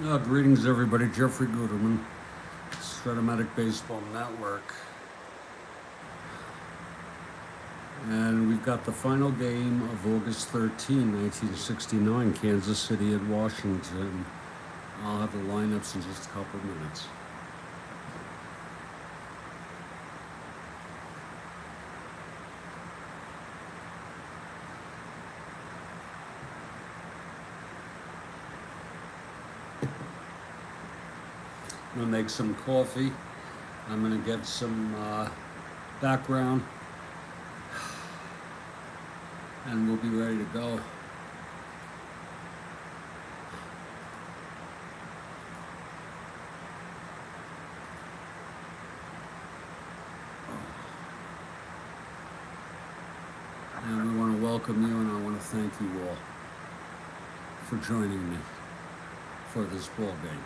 Greetings, everybody. Jeffrey Guterman, Strat-O-Matic Baseball Network. And we've got the final game of August 13, 1969, Kansas City at Washington. I'll have the lineups in just a couple of minutes. I'm gonna make some coffee. I'm gonna get some background, and we'll be ready to go. And we want to welcome you, and I want to thank you all for joining me for this ball game.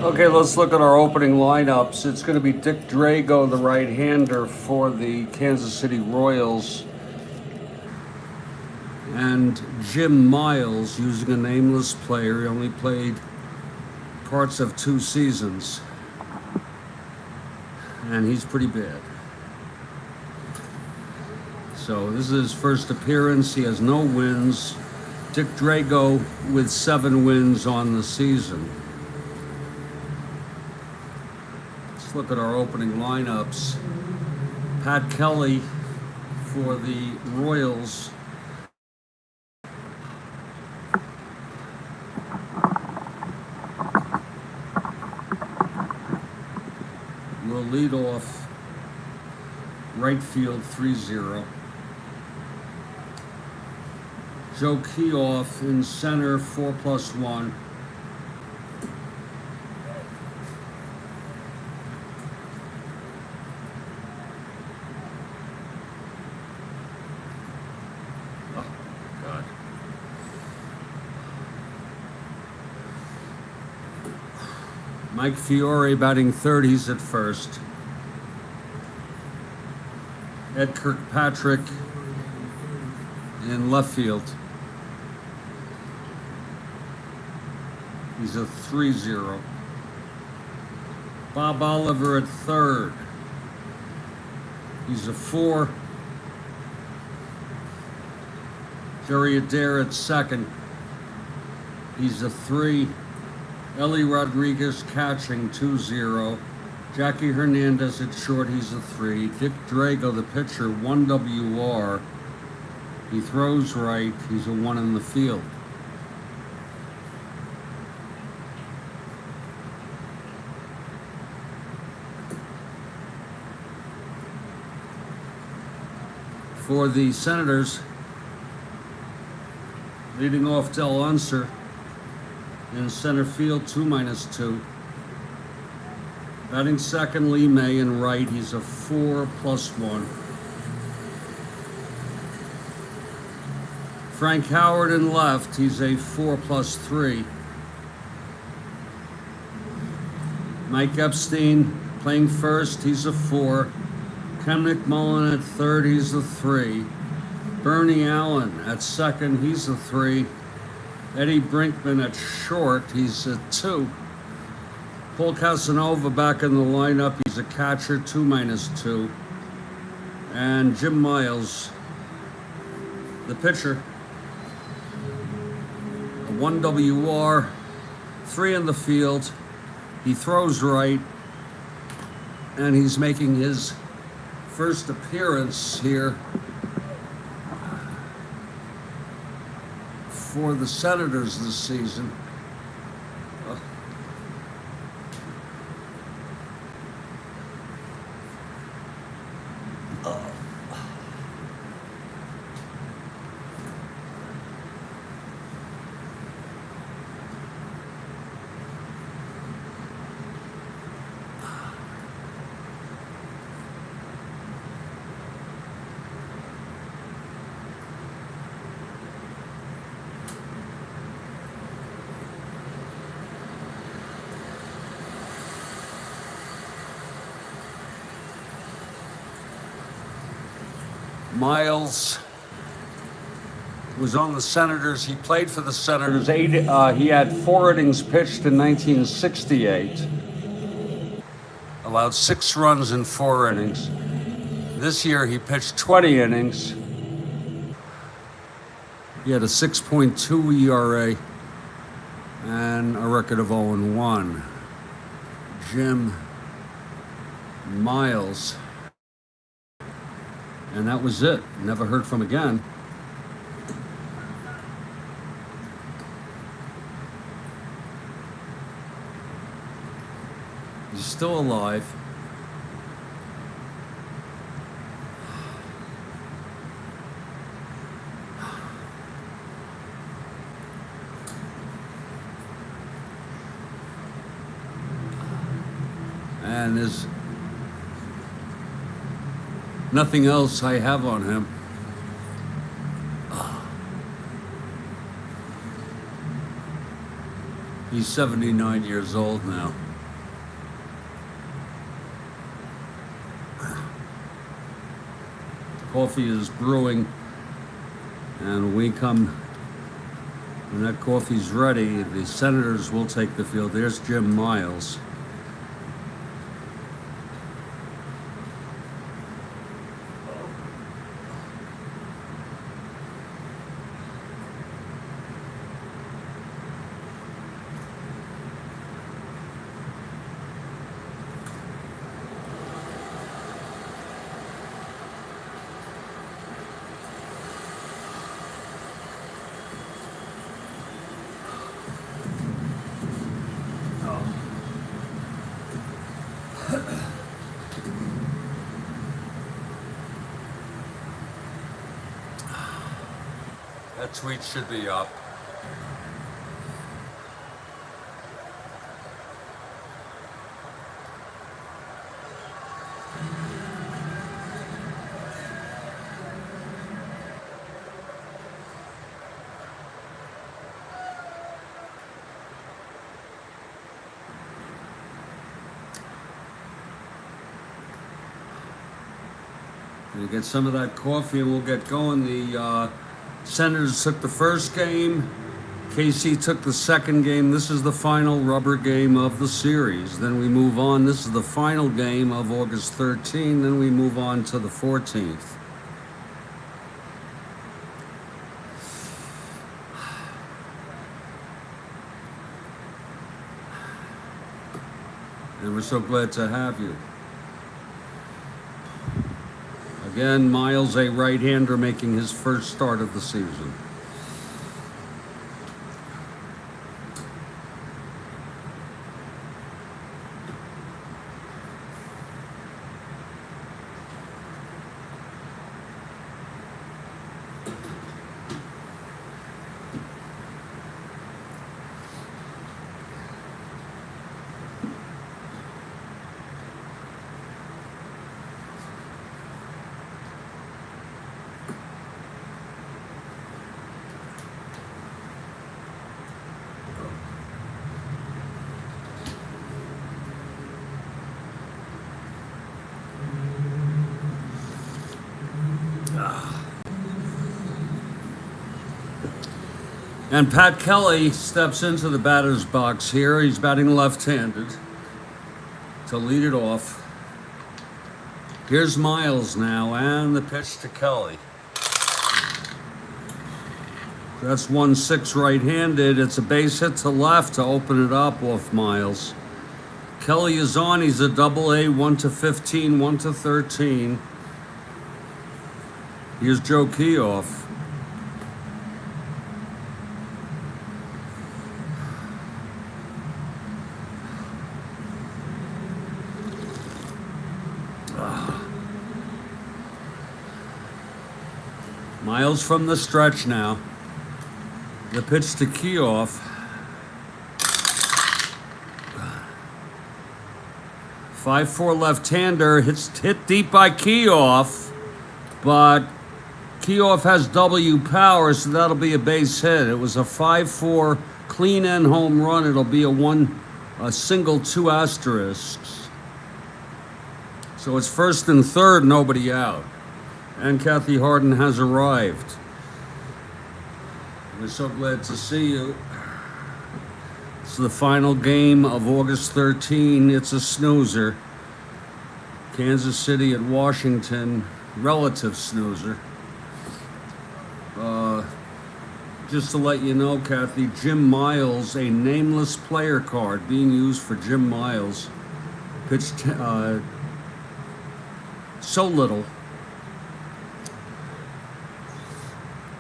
Okay, let's look at our opening lineups. It's going to be Dick Drago, the right-hander for the Kansas City Royals, and Jim Miles, using a nameless player. He only played parts of 2 seasons, and he's pretty bad. So this is his first appearance. He has no wins. Dick Drago with 7 wins on the season. Let's look at our opening lineups. Pat Kelly for the Royals. Will lead off right field 3-0. Joe Keough in center 4+1. Mike Fiore batting third, he's at first. Ed Kirkpatrick in left field. He's a 3-0. Bob Oliver at third. He's a 4. Jerry Adair at second. He's a 3. Ellie Rodriguez catching, 2-0. Jackie Hernandez at short, he's a 3. Dick Drago, the pitcher, 1 WR. He throws right, he's a 1 in the field. For the Senators, leading off Del Unser in center field, 2-2. Batting second, Lee May in right, he's a 4+1. Frank Howard in left, he's a 4+3. Mike Epstein playing first, he's a 4. Ken McMullen at third, he's a 3. Bernie Allen at second, he's a 3. Eddie Brinkman at short, he's a 2. Paul Casanova back in the lineup, he's a catcher, 2-2. And Jim Miles, the pitcher, a 1 WR, 3 in the field. He throws right, and he's making his first appearance here for the Senators this season. Miles was on the Senators. He played for the Senators. He had 4 innings pitched in 1968. Allowed 6 runs in 4 innings. This year he pitched 20 innings. He had a 6.2 ERA and a record of 0-1. Jim Miles. And that was it. Never heard from again. He's still alive. And there's nothing else I have on him. He's 79 years old now. Coffee is brewing, and when that coffee's ready, the Senators will take the field. There's Jim Miles. That tweet should be up. Gonna get some of that coffee and we'll get going. The Senators took the first game. KC took the second game. This is the final rubber game of the series. Then we move on. This is the final game of August 13. Then we move on to the 14th. And we're so glad to have you. Again, Miles, a right-hander, making his first start of the season. And Pat Kelly steps into the batter's box here. He's batting left-handed to lead it off. Here's Miles now, and the pitch to Kelly. That's 1-6 right-handed. It's a base hit to left to open it up off Miles. Kelly is on. He's a double-A, 1-15, 1-13. Here's Joe Keough. Miles from the stretch now. The pitch to Keough. 5-4 left-hander, hit deep by Keough, but Keough has W power, so that'll be a base hit. It was a 5-4 clean end home run. It'll be a single 2 asterisks. So it's first and third, nobody out. And Kathy Harden has arrived. We're so glad to see you. It's the final game of August 13. It's a snoozer. Kansas City at Washington, relative snoozer. Just to let you know, Kathy, Jim Miles, a nameless player card being used for Jim Miles, pitched so little.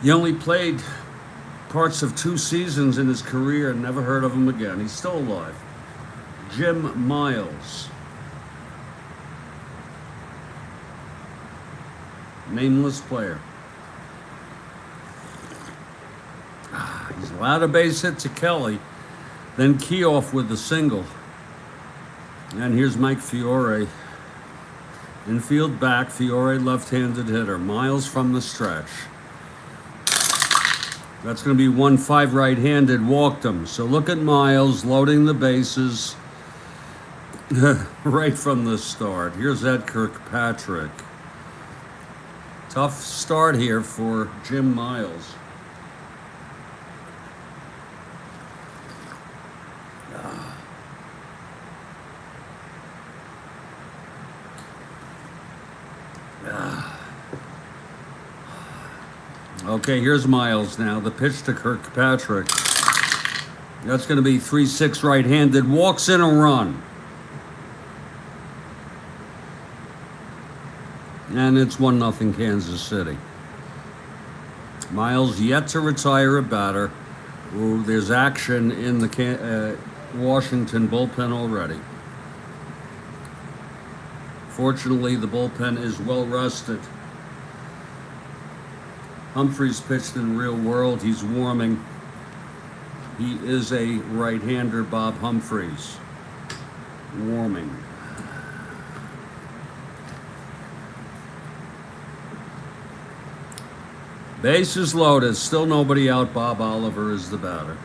He only played parts of 2 seasons in his career and never heard of him again. He's still alive. Jim Miles. Nameless player. He's allowed a base hit to Kelly. Then Keough with the single. And here's Mike Fiore. Infield back, Fiore left-handed hitter. Miles from the stretch. That's going to be 1-5 right-handed, walked him. So look at Miles loading the bases right from the start. Here's Ed Kirkpatrick. Tough start here for Jim Miles. Okay, here's Miles now. The pitch to Kirkpatrick. That's going to be 3-6 right-handed. Walks in a run. And it's 1-0 Kansas City. Miles yet to retire a batter. Ooh, there's action in the Washington bullpen already. Fortunately, the bullpen is well rested. Humphreys pitched in real world. He's warming. He is a right-hander, Bob Humphreys. Warming. Bases loaded. Still nobody out. Bob Oliver is the batter.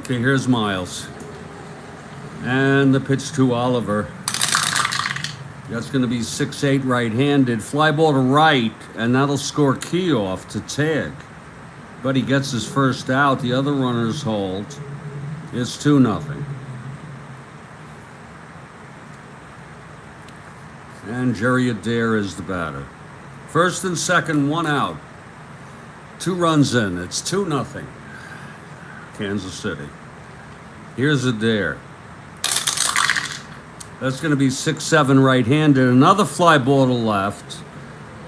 Okay, here's Miles. And the pitch to Oliver. That's going to be 6-8 right-handed. Fly ball to right, and that'll score Keough to tag. But he gets his first out. The other runners hold. It's 2-0. And Jerry Adair is the batter. First and second, 1 out. 2 runs in. It's 2-0. Kansas City. Here's Adair. That's going to be 6-7 right-handed. Another fly ball to left.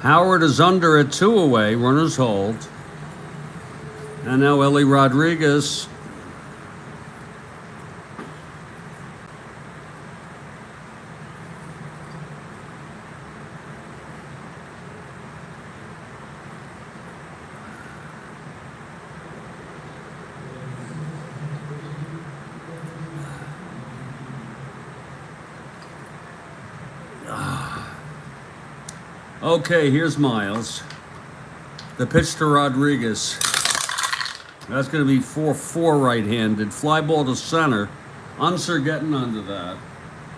Howard is under at 2 away. Runners hold. And now Ellie Rodriguez. Okay, here's Miles. The pitch to Rodriguez. That's going to be 4-4 right-handed. Fly ball to center. Unser getting under that.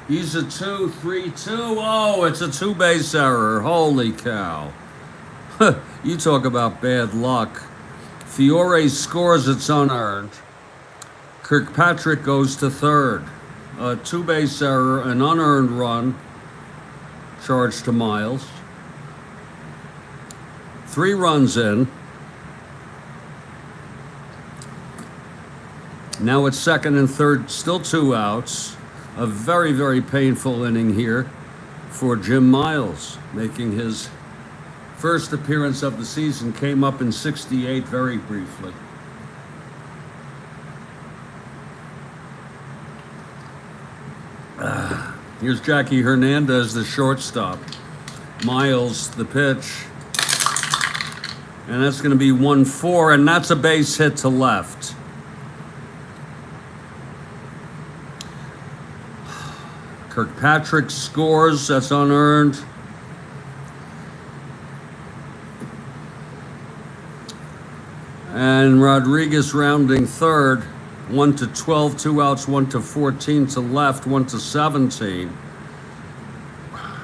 He's a 2-3-2. Oh, it's a 2-base error. Holy cow. You talk about bad luck. Fiore scores, it's unearned. Kirkpatrick goes to third. A 2-base error, an unearned run. Charged to Miles. 3 runs in. Now it's second and third, still 2 outs. A very, very painful inning here for Jim Miles, making his first appearance of the season. Came up in '68 very briefly. Here's Jackie Hernandez, the shortstop. Miles, the pitch. And that's going to be 1-4, and that's a base hit to left. Kirkpatrick scores, that's unearned. And Rodriguez rounding third, 1-12, 2 outs, 1-14 to left, 1-17.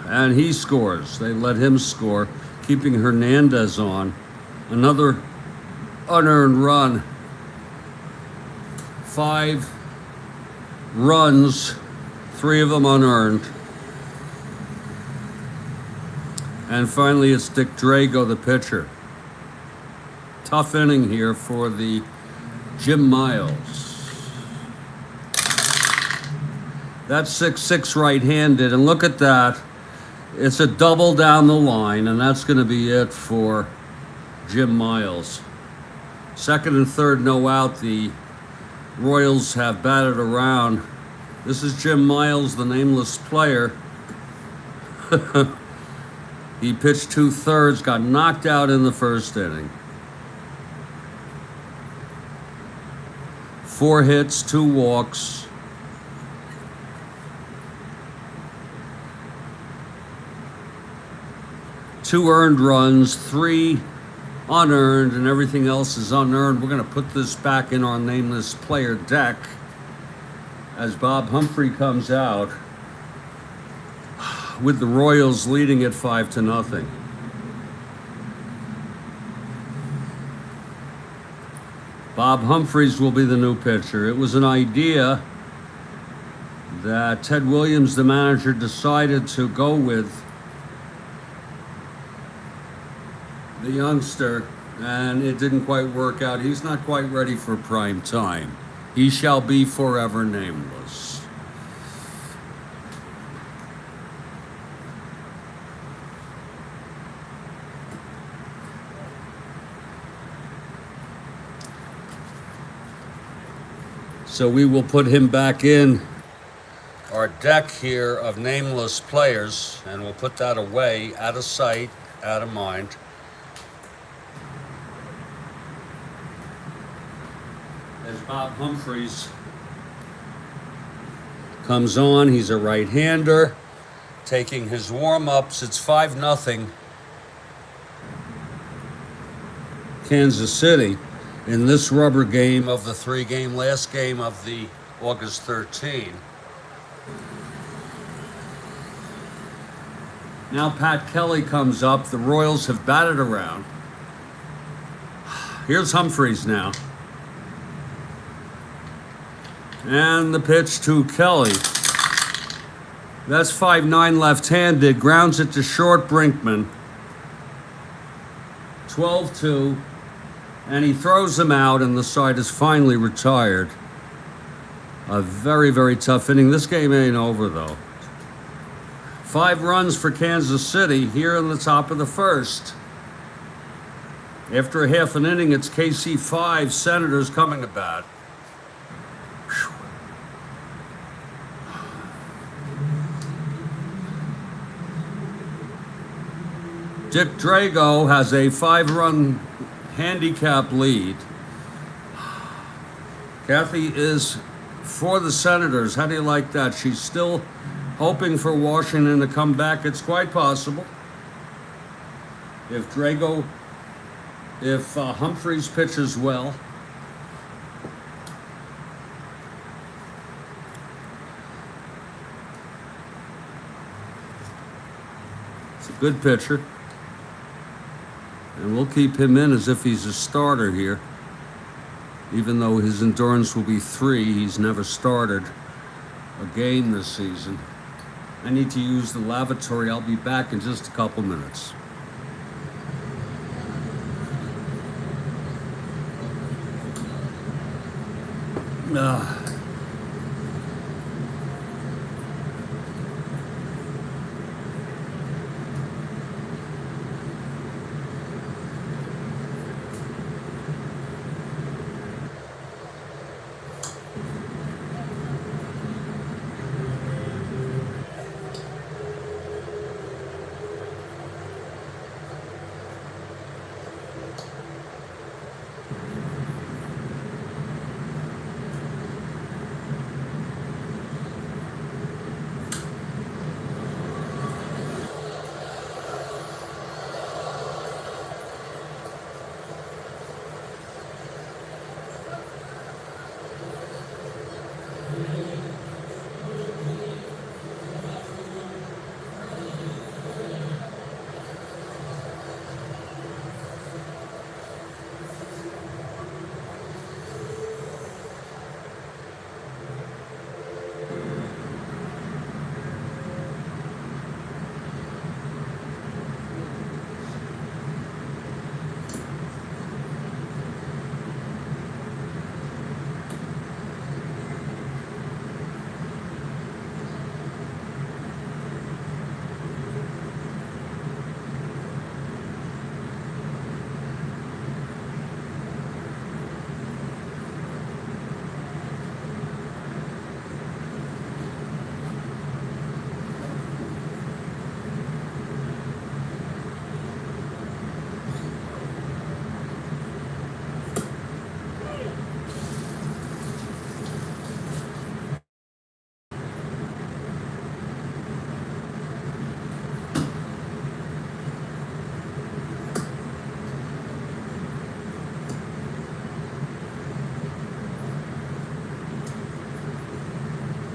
And he scores. They let him score, keeping Hernandez on. Another unearned run. 5 runs, 3 of them unearned. And finally, it's Dick Drago, the pitcher. Tough inning here for the Jim Miles. That's 6-6 right-handed, and look at that. It's a double down the line, and that's going to be it for Jim Miles. Second and third, no out. The Royals have batted around. This is Jim Miles, the nameless player. He pitched 2/3, got knocked out in the first inning. 4 hits, 2 walks. Two earned runs, 3 unearned, and everything else is unearned. We're going to put this back in our nameless player deck as Bob Humphrey comes out with the Royals leading at 5-0. Bob Humphreys will be the new pitcher. It was an idea that Ted Williams, the manager, decided to go with the youngster, and it didn't quite work out. He's not quite ready for prime time. He shall be forever nameless. So we will put him back in our deck here of nameless players, and we'll put that away, out of sight, out of mind. As Bob Humphreys comes on, he's a right-hander, taking his warm-ups. It's 5-0 Kansas City. in this rubber game of the 3-game last game of the August 13. Now Pat Kelly comes up. The Royals have batted around. Here's Humphreys now. And the pitch to Kelly. That's 5-9 left-handed. Grounds it to short Brinkman. 12-2. And he throws him out, and the side is finally retired. A very, very tough inning. This game ain't over, though. 5 runs for Kansas City here in the top of the first. After a half an inning, it's KC 5, Senators coming to bat. Dick Drago has a 5-run handicap lead. Kathy is for the Senators. How do you like that? She's still hoping for Washington to come back. It's quite possible. If Humphreys pitches well. It's a good pitcher. And we'll keep him in as if he's a starter here. Even though his endurance will be 3, he's never started a game this season. I need to use the lavatory. I'll be back in just a couple minutes.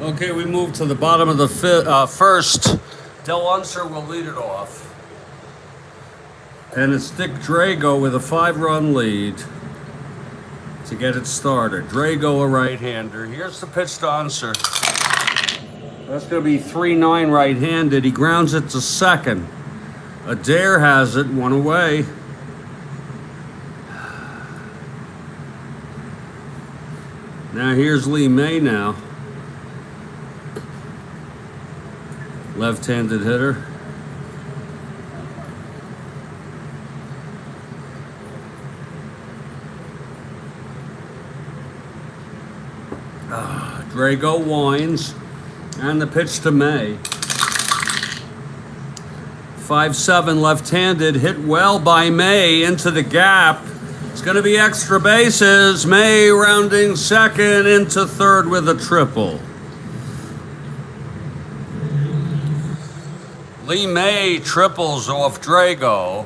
Okay, we move to the bottom of the first. Del Unser will lead it off. And it's Dick Drago with a 5-run lead to get it started. Drago, a right-hander. Here's the pitch to Unser. That's going to be 3-9 right-handed. He grounds it to second. Adair has it, 1 away. Now here's Lee May now. Left-handed hitter. Drago winds, and the pitch to May. 5-7 left-handed, hit well by May into the gap. It's going to be extra bases. May rounding second into third with a triple. Lee May triples off Drago.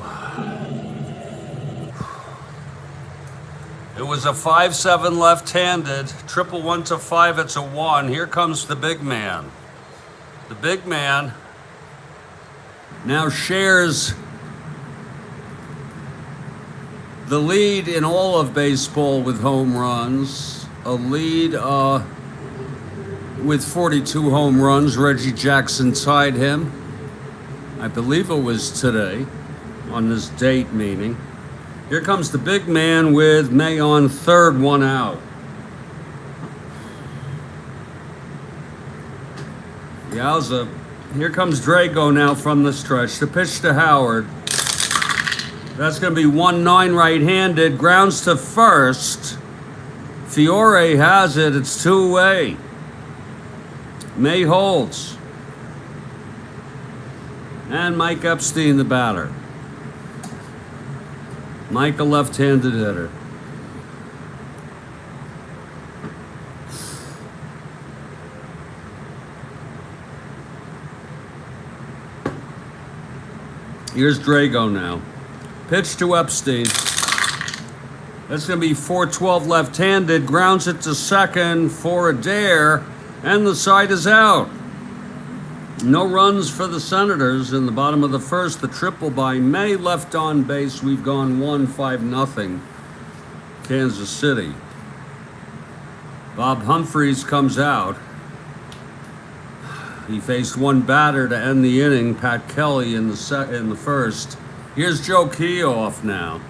It was a 5-7 left-handed. Triple went to 5. It's a 1. Here comes the big man. The big man now shares the lead in all of baseball with home runs. A lead with 42 home runs. Reggie Jackson tied him. I believe it was today, on this date meaning. Here comes the big man with May on third, 1 out. Yowza. Here comes Drago now from the stretch. The pitch to Howard. That's going to be 1-9 right-handed. Grounds to first. Fiore has it. It's 2-away. May holds. And Mike Epstein, the batter. Mike, a left-handed hitter. Here's Drago now. Pitch to Epstein. That's going to be 4-12 left-handed. Grounds it to second for a dare. And the side is out. No runs for the Senators in the bottom of the first. The triple by May left on base. We've gone 1-5-0. Kansas City. Bob Humphreys comes out. He faced one batter to end the inning, Pat Kelly in the first. Here's Joe Keough now.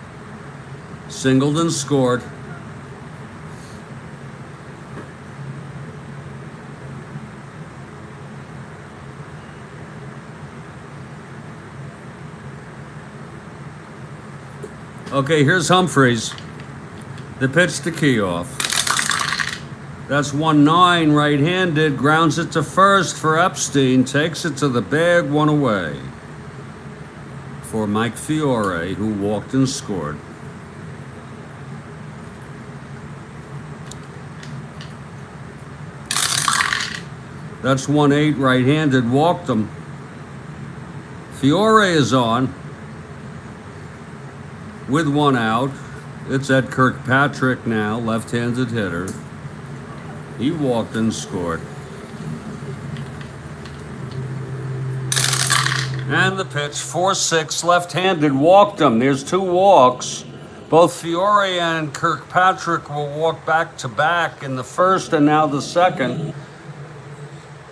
Singled and scored. Okay, here's Humphreys. The pitch to Keough. That's 1-9 right-handed. Grounds it to first for Epstein. Takes it to the bag, 1 away. For Mike Fiore, who walked and scored. That's 1-8 right-handed. Walked him. Fiore is on. With 1 out. It's Ed Kirkpatrick now, left-handed hitter. He walked and scored. And the pitch, 4-6, left-handed, walked him. There's 2 walks. Both Fiore and Kirkpatrick will walk back-to-back in the first and now the second.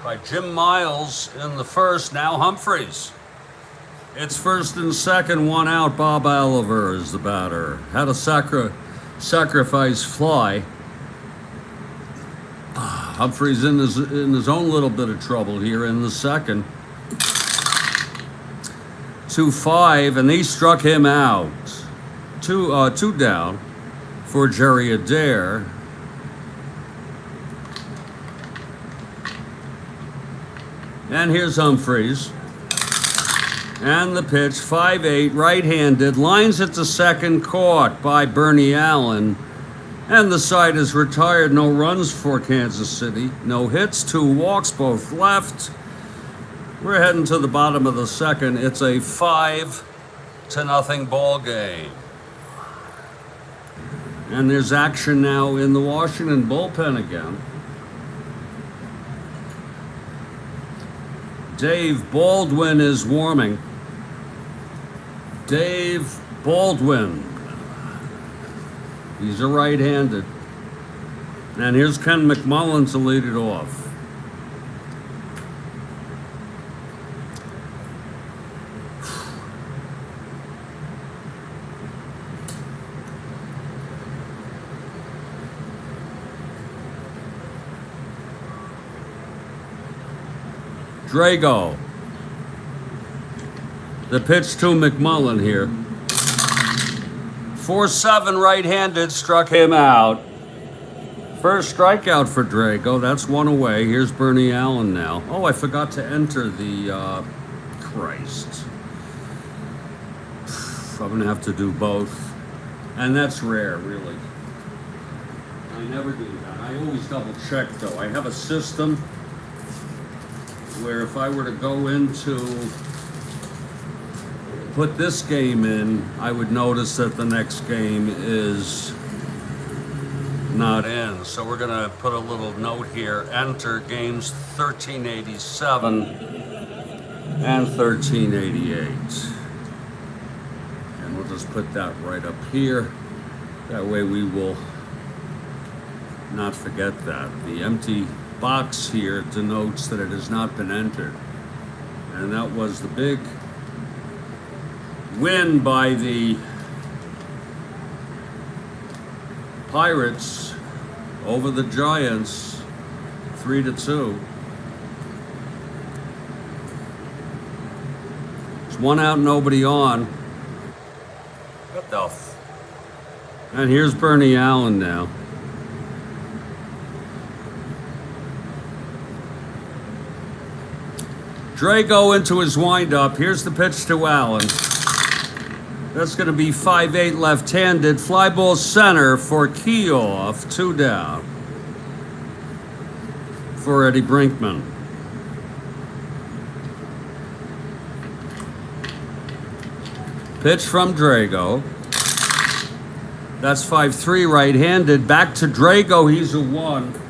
By Jim Miles in the first, now Humphreys. It's first and second, 1 out. Bob Oliver is the batter. Had a sacrifice fly. Humphreys in his own little bit of trouble here in the second. 2-5, and he struck him out. Two down for Jerry Adair. And here's Humphreys. And the pitch, 5-8, right-handed, lines it to second, caught by Bernie Allen. And the side is retired. No runs for Kansas City. No hits, 2 walks, both left. We're heading to the bottom of the second. It's a 5-0 ball game. And there's action now in the Washington bullpen again. Dave Baldwin is warming. Dave Baldwin. He's a right-handed. And here's Ken McMullen to lead it off. Drago. The pitch to McMullen here. 4-7 right-handed, struck him out. First strikeout for Drago. That's 1 away. Here's Bernie Allen now. Oh, I forgot to enter the, Christ. I'm going to have to do both. And that's rare, really. I never do that. I always double check, though. I have a system where if I were to go into put this game in, I would notice that the next game is not in. So we're gonna put a little note here. Enter games 1387 and 1388. And we'll just put that right up here. That way we will not forget that. The empty box here denotes that it has not been entered. And that was the big win by the Pirates over the Giants, 3-2. It's 1 out, nobody on. What the f? And here's Bernie Allen now. Drago into his windup. Here's the pitch to Allen. That's going to be 5-8 left-handed. Fly ball center for Keough. 2 down for Eddie Brinkman. Pitch from Drago. That's 5-3 right-handed. Back to Drago. He's a 1.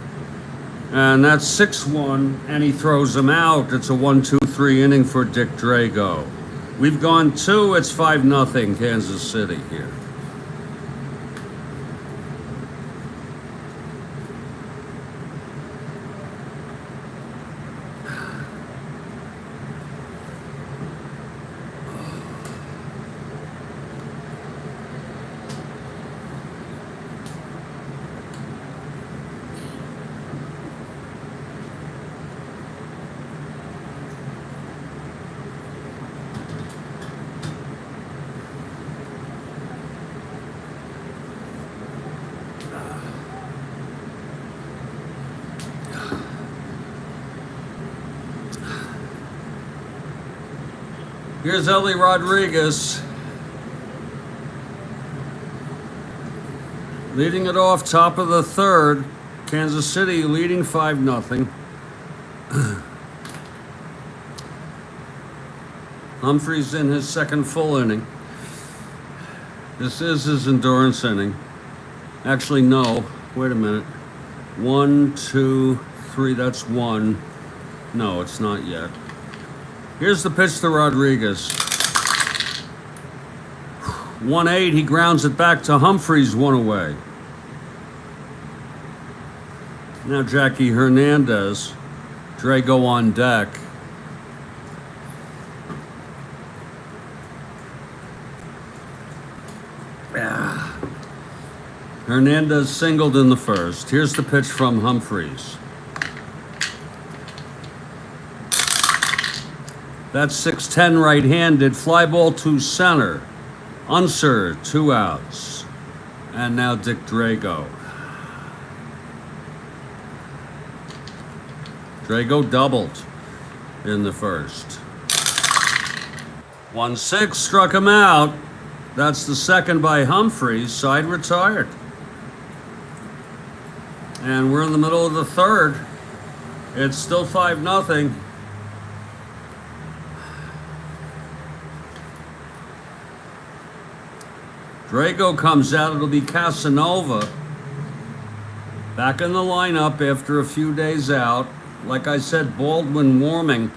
And that's 6-1, and he throws him out. It's a 1-2-3 inning for Dick Drago. We've gone 2, it's 5-0 Kansas City here. Here's Ellie Rodriguez leading it off, top of the 3rd. Kansas City leading 5-0. Humphreys in his 2nd full inning. This is his endurance inning. Actually, no. Wait a minute. 1, 2, 3. That's 1. No, it's not yet. Here's the pitch to Rodriguez. 1-8, he grounds it back to Humphreys, 1 away. Now Jackie Hernandez, Drago on deck. Hernandez singled in the 1st. Here's the pitch from Humphreys. That's 6-10 right-handed. Fly ball to center. Unser, 2 outs. And now Dick Drago. Drago doubled in the 1st. 1-6 struck him out. That's the 2nd by Humphreys. Side retired. And we're in the middle of the 3rd. It's still 5-0. Drago comes out. It'll be Casanova back in the lineup after a few days out. Like I said, Baldwin warming.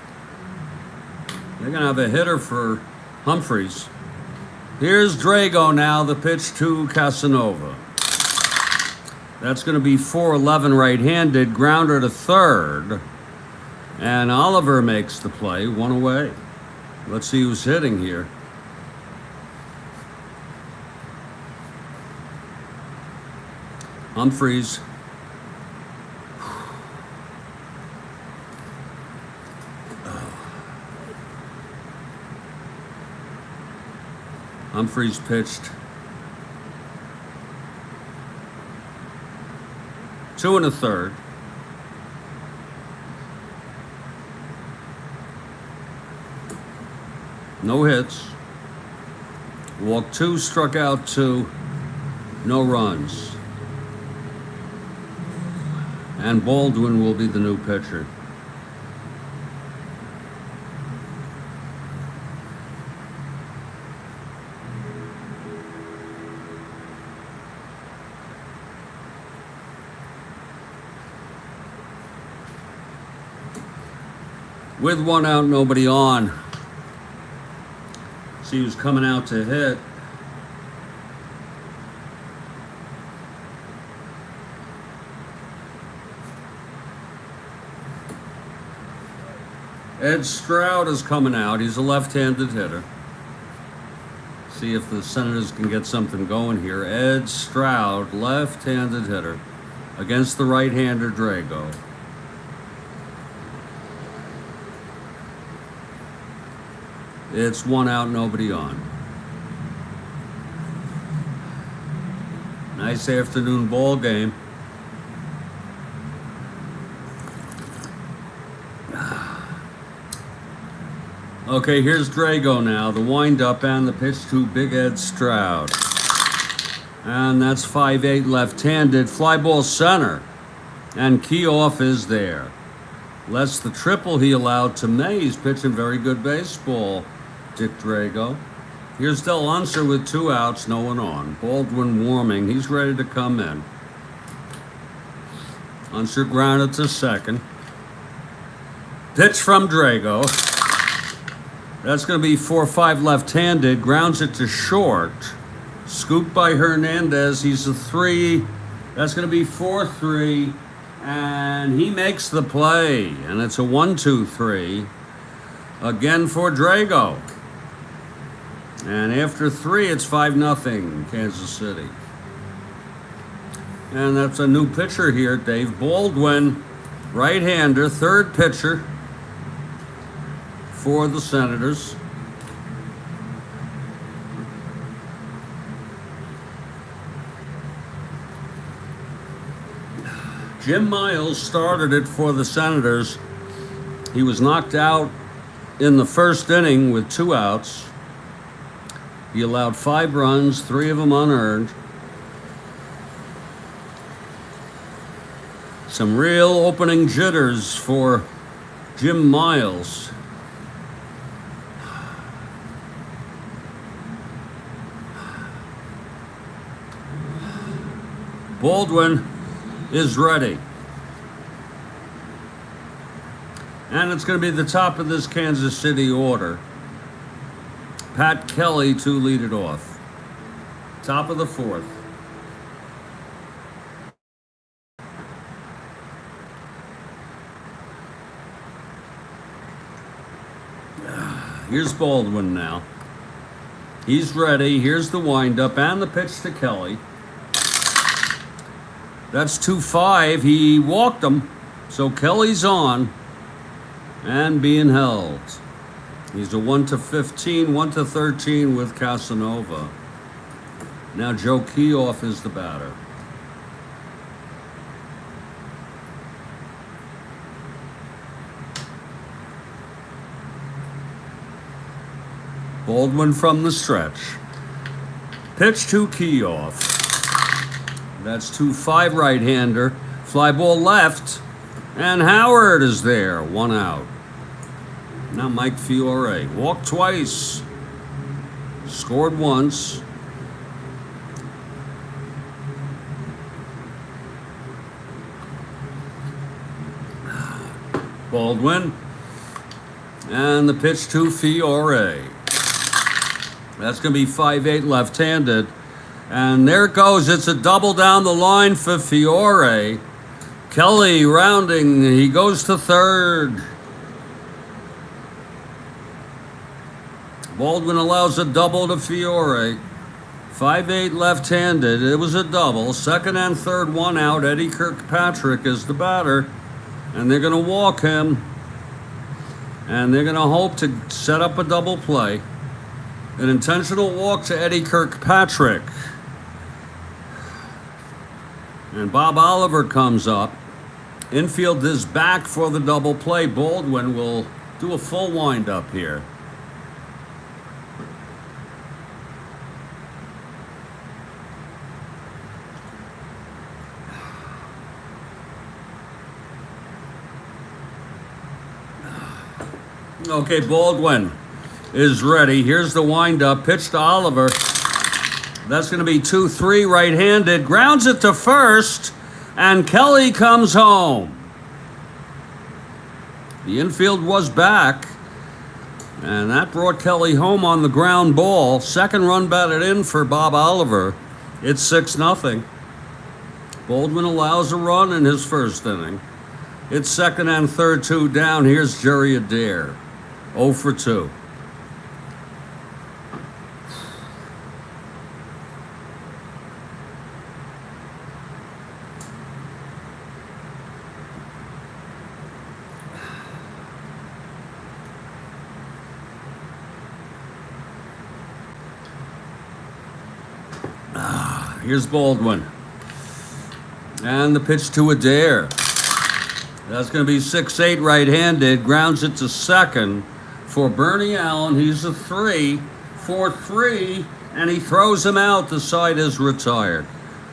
They're going to have a hitter for Humphreys. Here's Drago now, the pitch to Casanova. That's going to be 4-11 right-handed. Grounder to 3rd. And Oliver makes the play, 1 away. Let's see who's hitting here. Humphreys. Humphreys pitched 2 1/3. No hits. Walked 2, struck out 2, no runs. And Baldwin will be the new pitcher. With 1 out, nobody on. See who's coming out to hit. Ed Stroud is coming out. He's a left-handed hitter. See if the Senators can get something going here. Ed Stroud, left-handed hitter, against the right-hander Drago. It's 1 out, nobody on. Nice afternoon ball game. Okay, here's Drago now, the windup and the pitch to Big Ed Stroud. And that's 5-8 left-handed, fly ball center. And Keough is there. Less the triple he allowed to May. He's pitching very good baseball, Dick Drago. Here's Del Unser with 2 outs, no one on. Baldwin warming, he's ready to come in. Unser grounded to second. Pitch from Drago. That's going to be 4-5 left-handed. Grounds it to short. Scooped by Hernandez. He's a 3. That's going to be 4-3. And he makes the play. And it's a 1-2-3. Again for Drago. And after 3, it's 5-0 Kansas City. And that's a new pitcher here, Dave Baldwin. Right-hander, third pitcher for the Senators. Jim Miles started it for the Senators. He was knocked out in the first inning with 2 outs. He allowed 5 runs, 3 of them unearned. Some real opening jitters for Jim Miles. Baldwin is ready. And it's going to be the top of this Kansas City order. Pat Kelly to lead it off. Top of the 4th. Here's Baldwin now. He's ready. Here's the windup and the pitch to Kelly. That's 2-5. He walked him. So Kelly's on and being held. He's a 1-15, 1-13 with Casanova. Now Joe Keough is the batter. Baldwin from the stretch. Pitch to Keough. That's 2-5 right-hander. Fly ball left. And Howard is there. 1 out. Now Mike Fiore. Walked twice. Scored once. Baldwin. And the pitch to Fiore. That's going to be 5-8 left-handed. And there it goes. It's a double down the line for Fiore. Kelly rounding. He goes to third. Baldwin allows a double to Fiore. 5-8 left-handed. It was a double. Second and third, 1 out. Eddie Kirkpatrick is the batter. And they're going to walk him. And they're going to hope to set up a double play. An intentional walk to Eddie Kirkpatrick. And Bob Oliver comes up. Infield is back for the double play. Baldwin will do a full windup here. Okay, Baldwin is ready. Here's the windup. Pitch to Oliver. That's going to be 2-3 right-handed. Grounds it to first, and Kelly comes home. The infield was back, and that brought Kelly home on the ground ball. Second run batted in for Bob Oliver. It's 6-0. Baldwin allows a run in his first inning. It's second and third, 2 down. Here's Jerry Adair, 0 for 2. Here's Baldwin. And the pitch to Adair. That's going to be 6-8 right-handed. Grounds it to second for Bernie Allen. He's a 3 for 3, and he throws him out. The side is retired.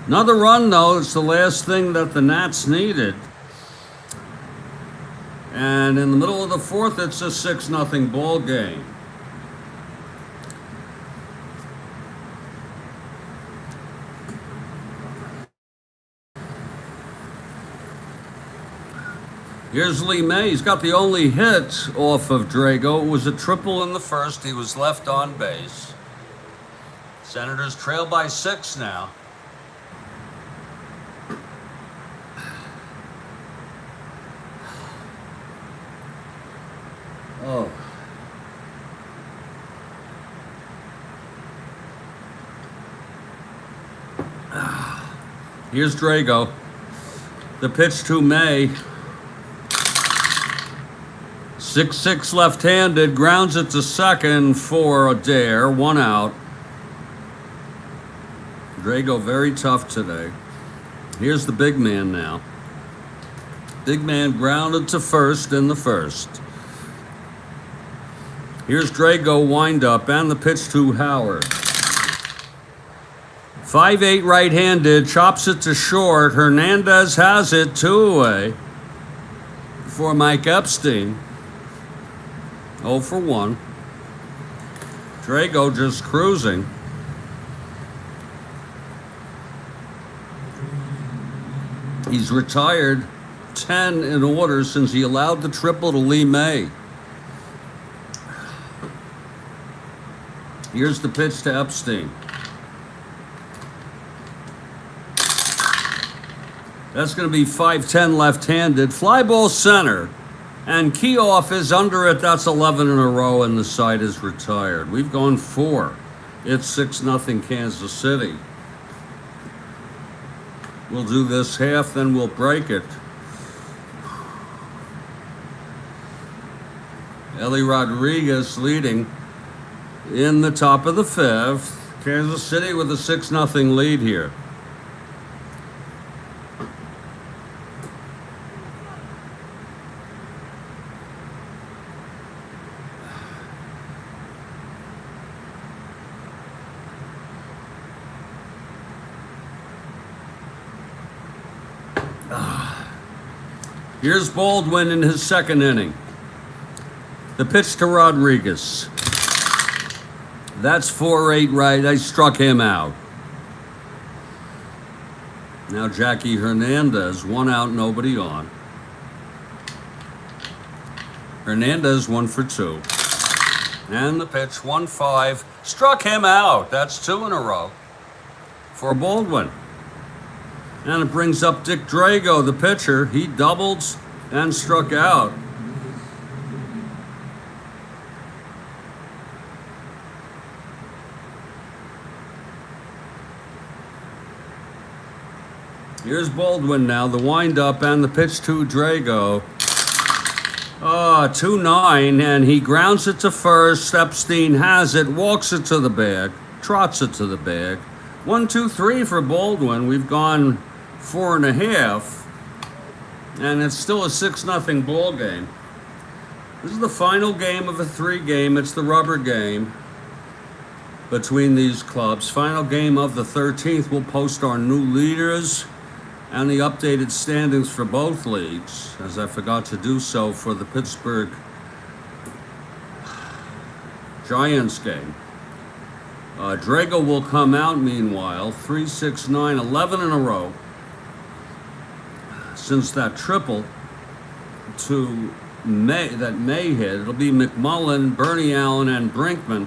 Another run, though. It's the last thing that the Nats needed. And in the middle of the fourth, it's a 6-0 ball game. Here's Lee May. He's got the only hit off of Drago. It was a triple in the first. He was left on base. Senators trail by 6 now. Oh. Here's Drago. The pitch to May. 6-6 left-handed, grounds it to second for Adair, 1 out. Drago very tough today. Here's the big man now. Big man grounded to first in the first. Here's Drago wind-up and the pitch to Howard. 5-8 right-handed, chops it to short. Hernandez has it 2 away for Mike Epstein. 0 for 1. Drago just cruising. He's retired 10 in order since he allowed the triple to Lee May. Here's the pitch to Epstein. That's going to be 5-10 left-handed. Fly ball center. And Keough is under it. That's 11 in a row, and the side is retired. We've gone 4. It's 6-0 Kansas City. We'll do this half, then we'll break it. Ellie Rodriguez leading in the top of the 5th. Kansas City with a 6-0 lead here. Here's Baldwin in his second inning. The pitch to Rodriguez. That's 4-8 right. I struck him out. Now Jackie Hernandez, 1 out, nobody on. Hernandez 1 for 2. And the pitch, 1-5. Struck him out. That's 2 in a row for Baldwin. And it brings up Dick Drago, the pitcher. He doubled and struck out. Here's Baldwin now, the windup and the pitch to Drago. 2-9, and he grounds it to first. Epstein has it, walks it to the bag, trots it to the bag. 1-2-3 for Baldwin. We've gone 4.5, and it's still a 6-0 ball game. This is the final game of a 3-game. It's the rubber game between these clubs. Final game of the 13th. We'll post our new leaders and the updated standings for both leagues, as I forgot to do so for the Pittsburgh Giants game. Drago will come out meanwhile. 3, 6, 9, 11 in a row since that triple to may hit. It'll be McMullen, Bernie Allen, and Brinkman.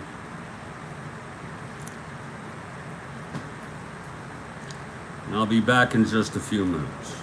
And I'll be back in just a few minutes.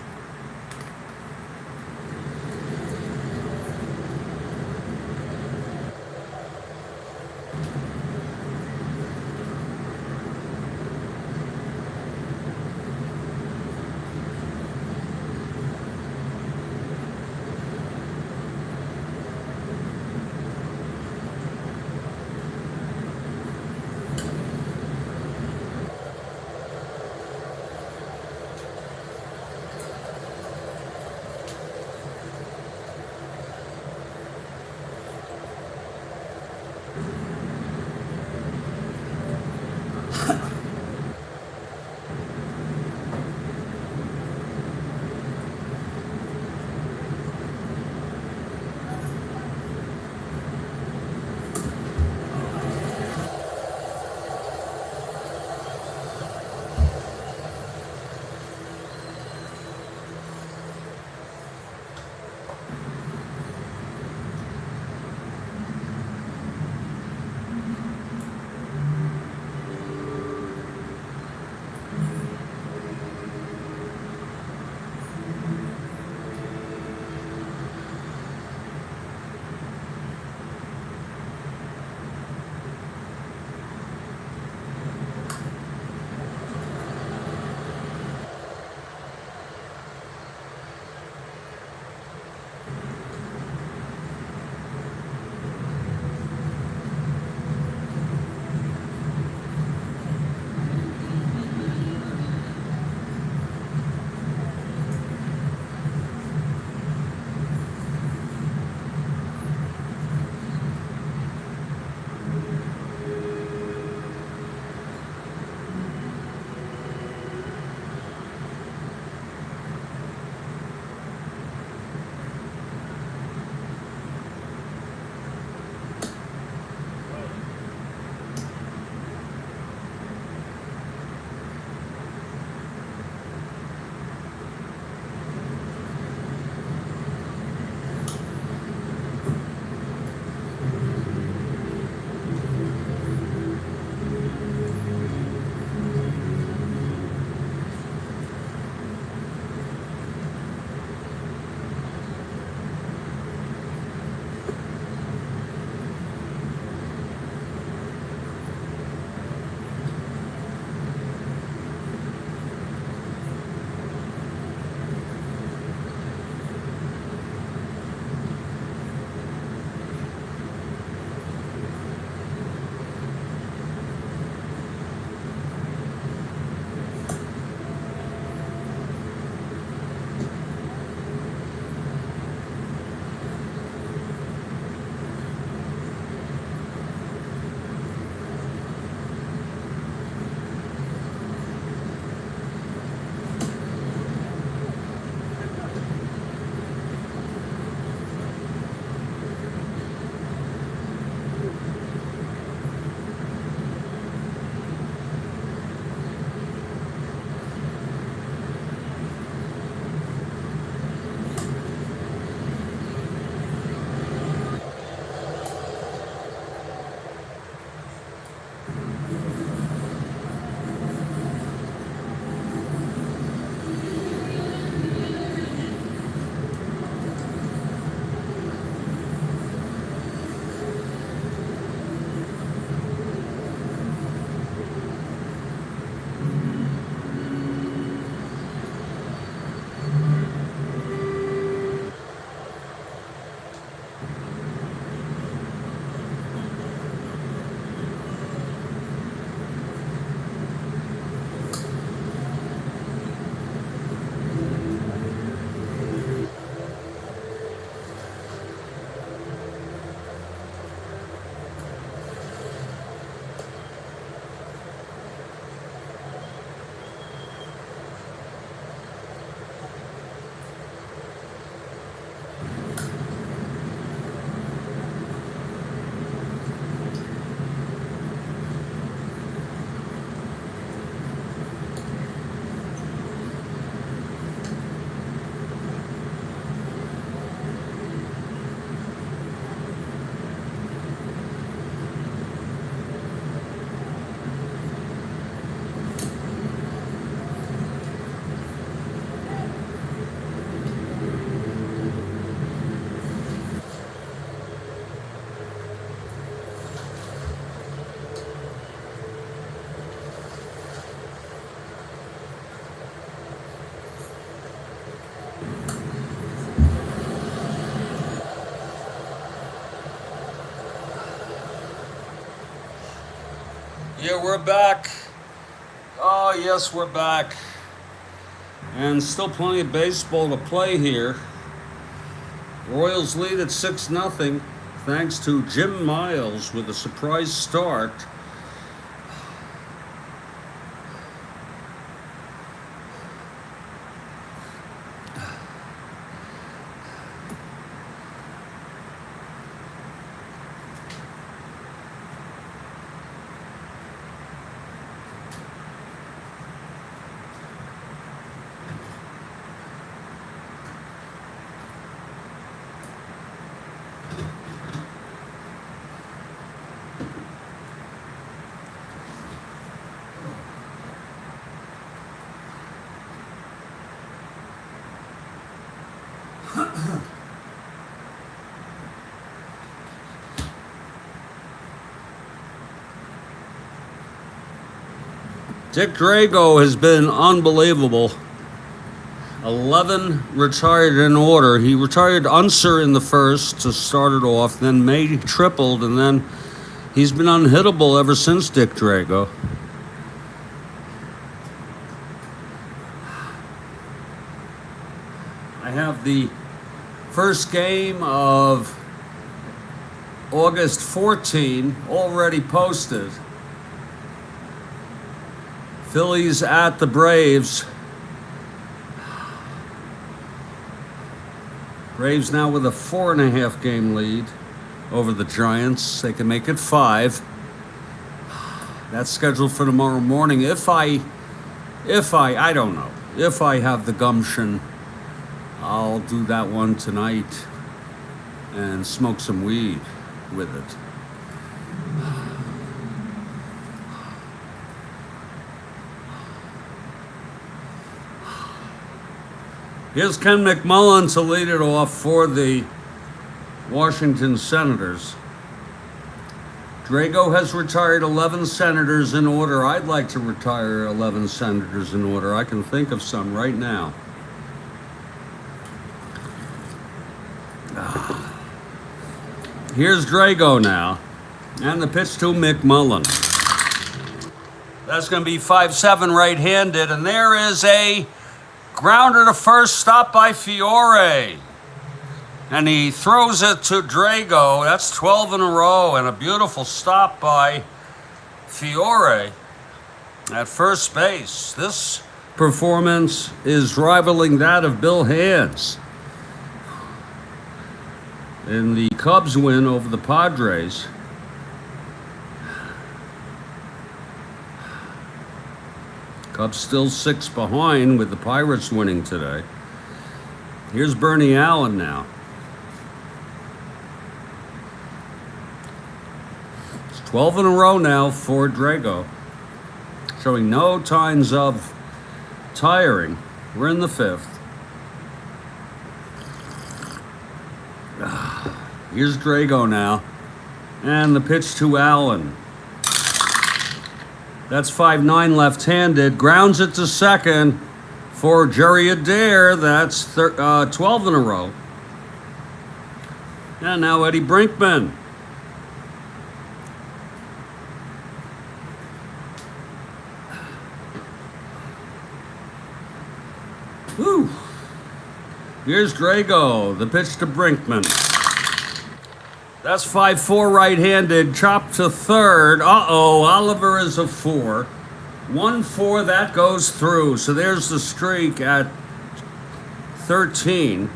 Yeah, we're back. Oh, yes, we're back. And still plenty of baseball to play here. Royals lead at 6-0, thanks to Jim Miles with a surprise start. Dick Drago has been unbelievable. 11 retired in order. He retired Unser in the first to start it off, then May tripled, and then he's been unhittable ever since, Dick Drago. I have the first game of August 14 already posted. Phillies at the Braves. Braves now with a 4.5 game lead over the Giants. They can make it 5. That's scheduled for tomorrow morning. If I don't know. If I have the gumption, I'll do that one tonight and smoke some weed with it. Here's Ken McMullen to lead it off for the Washington Senators. Drago has retired 11 Senators in order. I'd like to retire 11 Senators in order. I can think of some right now. Here's Drago now. And the pitch to McMullen. That's going to be 5-7 right-handed. And there is a grounder to first, stop by Fiore. And he throws it to Drago. That's 12 in a row, and a beautiful stop by Fiore at first base. This performance is rivaling that of Bill Hands in the Cubs win over the Padres. Cubs still 6 behind with the Pirates winning today. Here's Bernie Allen now. It's 12 in a row now for Drago, showing no signs of tiring. We're in the 5th. Here's Drago now. And the pitch to Allen. That's 5-9 left-handed. Grounds it to second for Jerry Adair. That's 12 in a row. And now Eddie Brinkman. Woo! Here's Drago. The pitch to Brinkman. That's 5-4 right-handed, chopped to third. Oliver is a 4. 1-4, that goes through. So there's the streak at 13.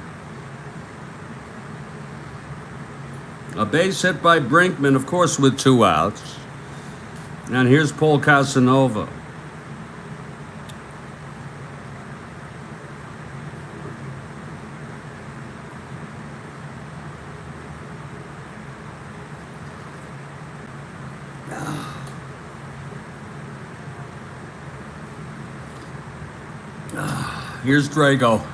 A base hit by Brinkman, of course, with 2 outs. And here's Paul Casanova. Here's Drago.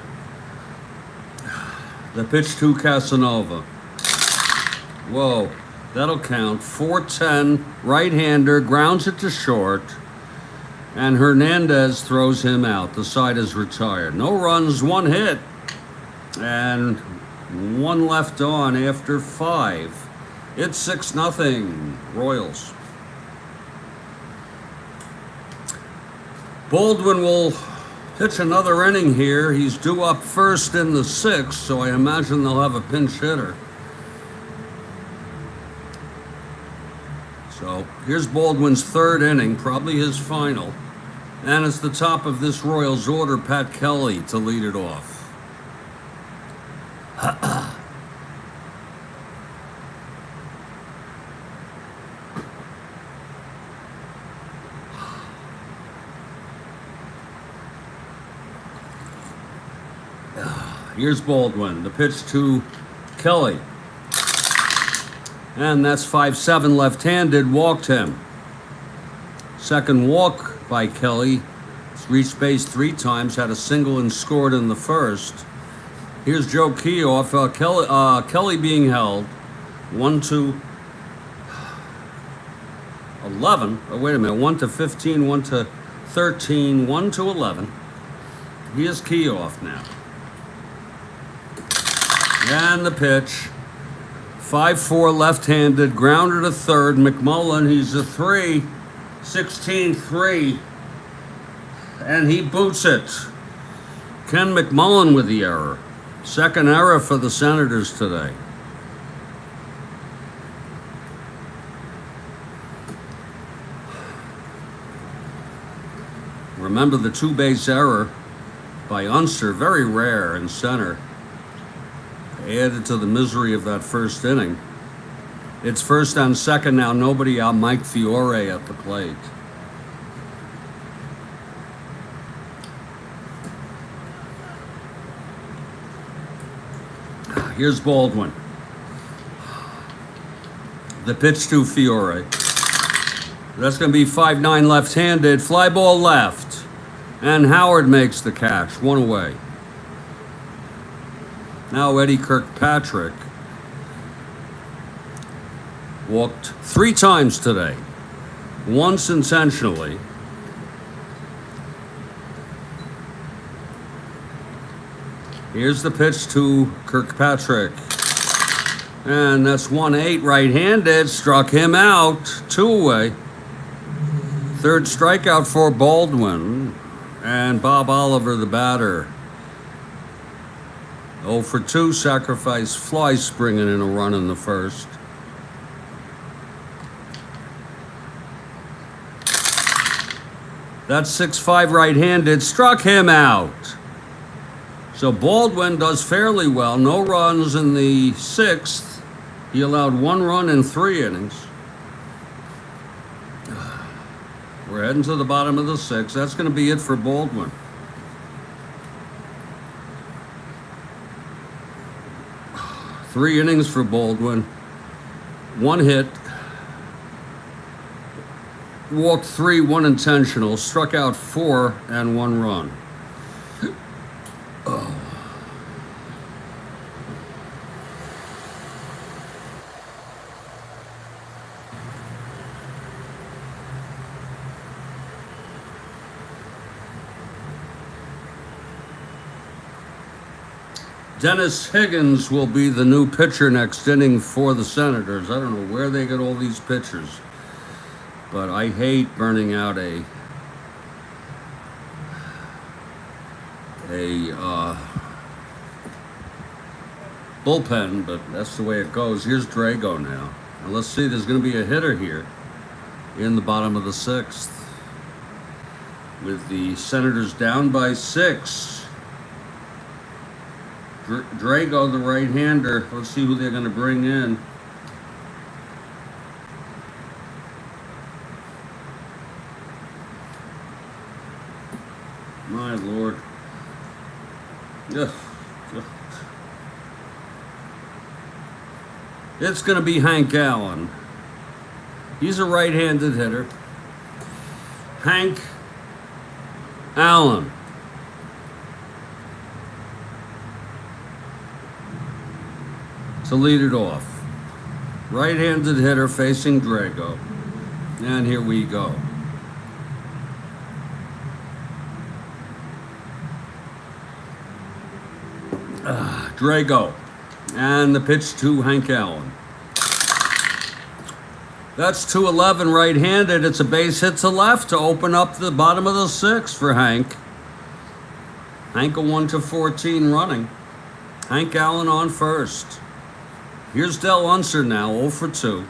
The pitch to Casanova. Whoa, that'll count. 4-10, right-hander, grounds it to short, and Hernandez throws him out. The side is retired. No runs, 1 hit, and 1 left on after 5. It's 6-0, Royals. Baldwin will pitch another inning here. He's due up first in the 6th, so I imagine they'll have a pinch hitter. So here's Baldwin's 3rd inning, probably his final. And it's the top of this Royals order, Pat Kelly, to lead it off. Here's Baldwin. The pitch to Kelly. And that's 5-7 left-handed. Walked him. Second walk by Kelly. He's reached base 3 times. Had a single and scored in the 1st. Here's Joe Keough. Kelly being held. 1-11. Oh, wait a minute. 1-15, 1-13, 1-11. Here's Keough now. And the pitch. 5-4 left-handed. Grounder to third. McMullen, he's a 3. 16-3. And he boots it. Ken McMullen with the error. Second error for the Senators today. Remember the 2-base error by Unser, very rare in center. Added to the misery of that 1st inning. It's 1st and 2nd now, nobody out. Mike Fiore at the plate. Here's Baldwin. The pitch to Fiore. That's going to be 5-9 left-handed. Fly ball left. And Howard makes the catch. 1 away. Now Eddie Kirkpatrick walked 3 times today. Once intentionally. Here's the pitch to Kirkpatrick. And that's 1-8 right-handed. Struck him out. 2 away. 3rd strikeout for Baldwin. And Bob Oliver, the batter. 0 for 2, sacrifice fly, springing in a run in the 1st. That's 6-5 right-handed. Struck him out. So Baldwin does fairly well. No runs in the 6th. He allowed 1 run in 3 innings. We're heading to the bottom of the 6th. That's going to be it for Baldwin. Three innings for Baldwin. 1 hit. Walked 3, 1 intentional. Struck out 4 and 1 run. Oh. Dennis Higgins will be the new pitcher next inning for the Senators. I don't know where they get all these pitchers, but I hate burning out a bullpen, but that's the way it goes. Here's Drago now. And let's see, there's going to be a hitter here in the bottom of the 6th with the Senators down by 6. Drago, the right-hander. Let's see who they're going to bring in. My Lord. Ugh. It's going to be Hank Allen. He's a right-handed hitter. Hank Allen. To lead it off. Right-handed hitter facing Drago. And here we go. Drago. And the pitch to Hank Allen. That's 211 right-handed. It's a base hit to left to open up the bottom of the 6th for Hank. Hank a 1-14 running. Hank Allen on first. Here's Del Unser now, 0 for 2.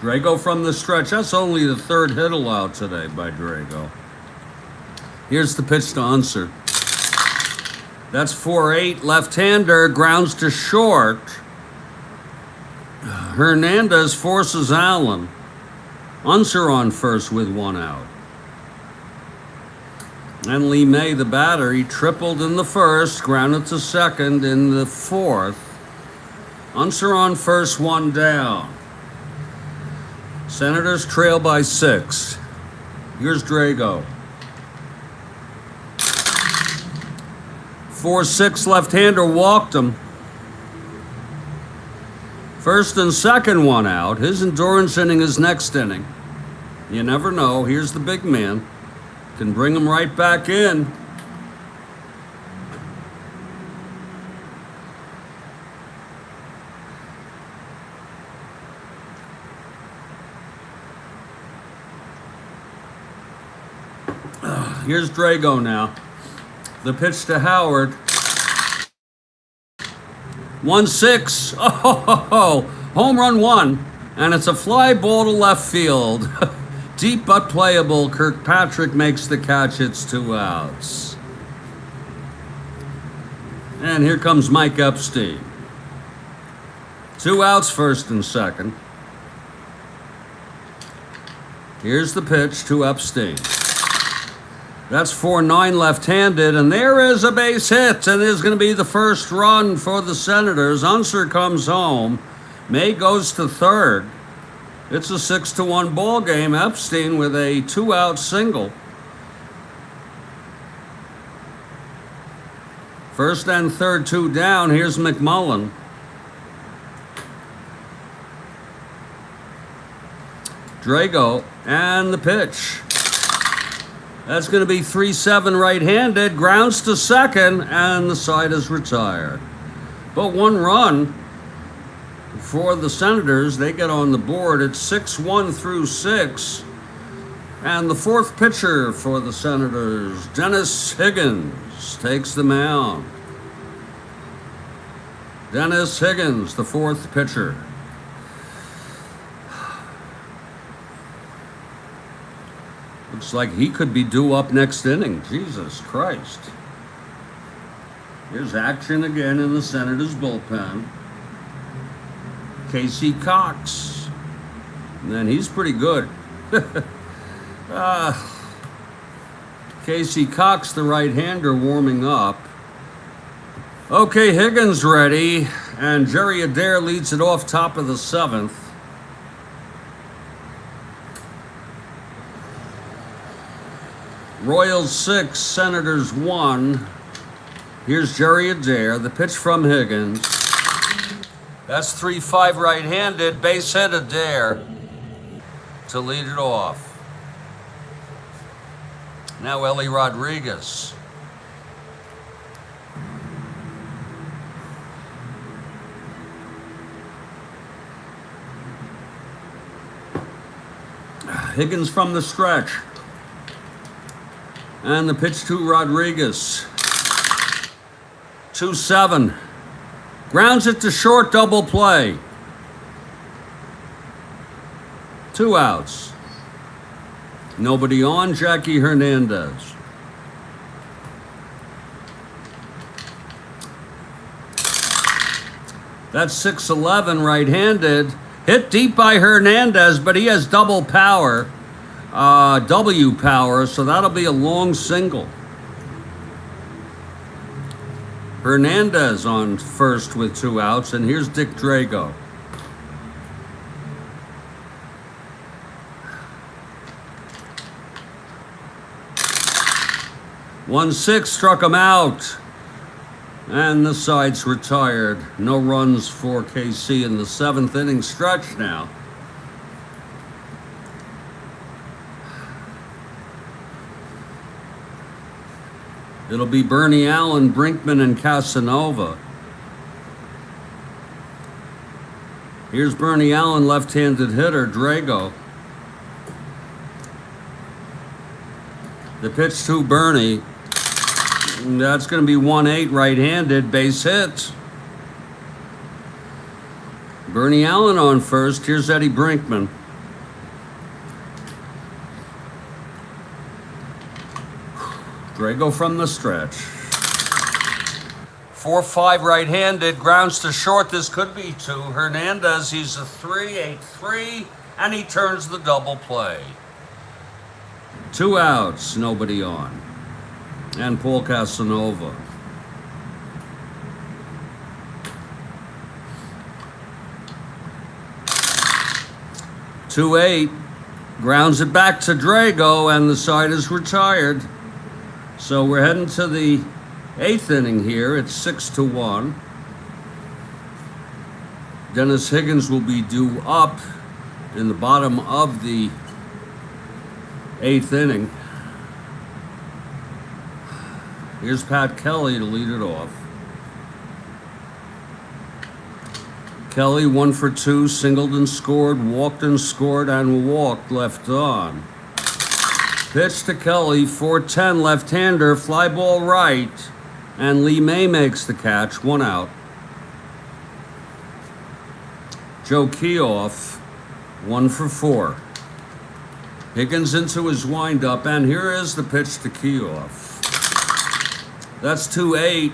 Drago from the stretch. That's only the 3rd hit allowed today by Drago. Here's the pitch to Unser. That's 4-8. Left-hander grounds to short. Hernandez forces Allen. Unser on first with 1 out. And Lee May, the batter, he tripled in the 1st, grounded to 2nd in the 4th. Unser on first, 1 down. Senators trail by 6. Here's Drago. 4-6 left-hander walked him. 1st and 2nd, 1 out. His endurance inning is next inning. You never know. Here's the big man. Can bring him right back in. Here's Drago now. The pitch to Howard. 1-6. Oh, home run 1. And it's a fly ball to left field. Deep but playable. Kirkpatrick makes the catch. It's 2 outs. And here comes Mike Epstein. 2 outs, 1st and 2nd. Here's the pitch to Epstein. That's 4-9 left-handed, and there is a base hit, and there's going to be the 1st run for the Senators. Unser comes home. May goes to 3rd. It's a 6-1 ball game. Epstein with a 2-out single. 1st and 3rd, 2 down. Here's McMullen. Drago, and the pitch. That's going to be 3-7 right-handed, grounds to 2nd, and the side is retired. But 1 run for the Senators. They get on the board. It's 6-1 through 6. And the 4th pitcher for the Senators, Dennis Higgins, takes the mound. Dennis Higgins, the 4th pitcher. Looks like he could be due up next inning. Jesus Christ. Here's action again in the Senators' bullpen. Casey Cox. And he's pretty good. Casey Cox, the right-hander, warming up. Okay, Higgins ready. And Jerry Adair leads it off top of the 7th. Royals 6, Senators 1. Here's Jerry Adair, the pitch from Higgins. That's 3-5 right-handed, base hit Adair to lead it off. Now Ellie Rodriguez. Higgins from the stretch. And the pitch to Rodriguez. 2-7. Grounds it to short, double play. 2 outs. Nobody on, Jackie Hernandez. That's 6-11 right-handed. Hit deep by Hernandez, but he has double power. W power, so that'll be a long single. Hernandez on first with 2 outs, and here's Dick Drago. One 6 struck him out, and the side's retired. No runs for KC in the 7th inning stretch now. It'll be Bernie Allen, Brinkman, and Casanova. Here's Bernie Allen, left-handed hitter, Drago. The pitch to Bernie. That's going to be 1-8 right-handed, base hit. Bernie Allen on first. Here's Eddie Brinkman. Drago from the stretch. 4-5 right-handed, grounds to short. This could be to Hernandez. He's a 3-8-3, and he turns the double play. 2 outs, nobody on. And Paul Casanova. Two 8, grounds it back to Drago, and the side is retired. So we're heading to the 8th inning here. It's 6-1. Dennis Higgins will be due up in the bottom of the 8th inning. Here's Pat Kelly to lead it off. Kelly 1 for 2, singled and scored, walked and scored, and walked, left on. Pitch to Kelly, 4-10, left-hander, fly ball right, and Lee May makes the catch, 1 out. Joe Keough, 1 for 4. Higgins into his windup, and here is the pitch to Keough. That's 2-8,